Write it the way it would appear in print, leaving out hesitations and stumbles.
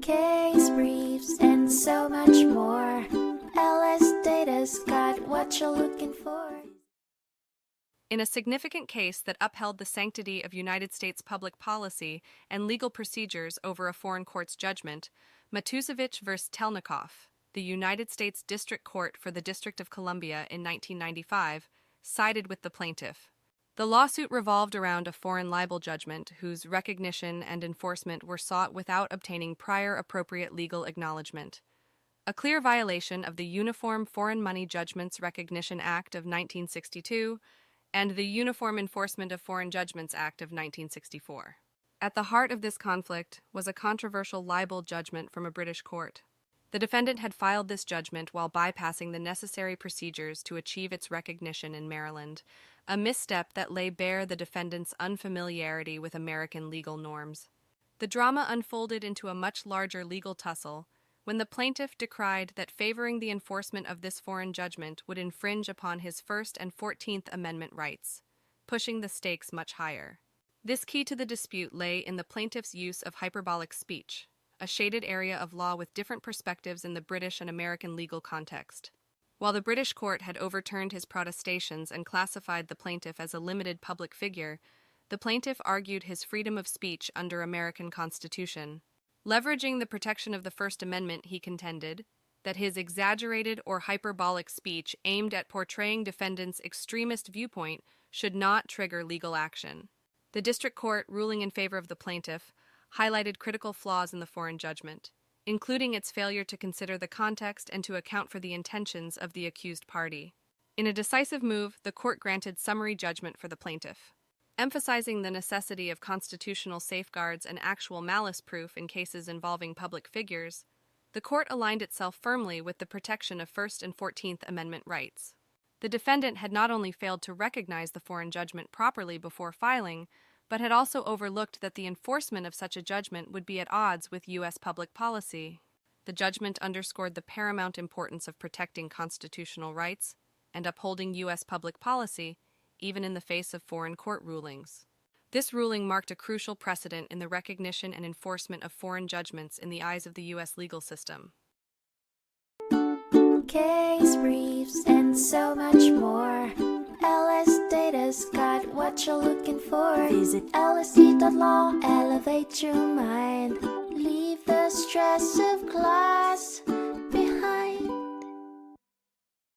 case briefs, and so much more. LSData's got what you're looking for. In a significant case that upheld the sanctity of United States public policy and legal procedures over a foreign court's judgment, Matusevitch v. Telnikoff, the United States District Court for the District of Columbia in 1995, sided with the plaintiff. The lawsuit revolved around a foreign libel judgment whose recognition and enforcement were sought without obtaining prior appropriate legal acknowledgement. A clear violation of the Uniform Foreign Money Judgments Recognition Act of 1962 and the Uniform Enforcement of Foreign Judgments Act of 1964. At the heart of this conflict was a controversial libel judgment from a British court. The defendant had filed this judgment while bypassing the necessary procedures to achieve its recognition in Maryland, a misstep that lay bare the defendant's unfamiliarity with American legal norms. The drama unfolded into a much larger legal tussle when the plaintiff decried that favoring the enforcement of this foreign judgment would infringe upon his First and 14th Amendment rights, pushing the stakes much higher. This key to the dispute lay in the plaintiff's use of hyperbolic speech, a shaded area of law with different perspectives in the British and American legal context. While the British court had overturned his protestations and classified the plaintiff as a limited public figure, the plaintiff argued his freedom of speech under American Constitution. Leveraging the protection of the First Amendment, he contended that his exaggerated or hyperbolic speech aimed at portraying defendants' extremist viewpoint should not trigger legal action. The district court, ruling in favor of the plaintiff, highlighted critical flaws in the foreign judgment, including its failure to consider the context and to account for the intentions of the accused party. In a decisive move, the court granted summary judgment for the plaintiff. Emphasizing the necessity of constitutional safeguards and actual malice proof in cases involving public figures, the court aligned itself firmly with the protection of First and 14th Amendment rights. The defendant had not only failed to recognize the foreign judgment properly before filing, but had also overlooked that the enforcement of such a judgment would be at odds with U.S. public policy. The judgment underscored the paramount importance of protecting constitutional rights and upholding U.S. public policy, even in the face of foreign court rulings. This ruling marked a crucial precedent in the recognition and enforcement of foreign judgments in the eyes of the U.S. legal system. Case briefs, and so much more. LSData's got what you're looking for. Visit lsd.law, elevate your mind. Leave the stress of class.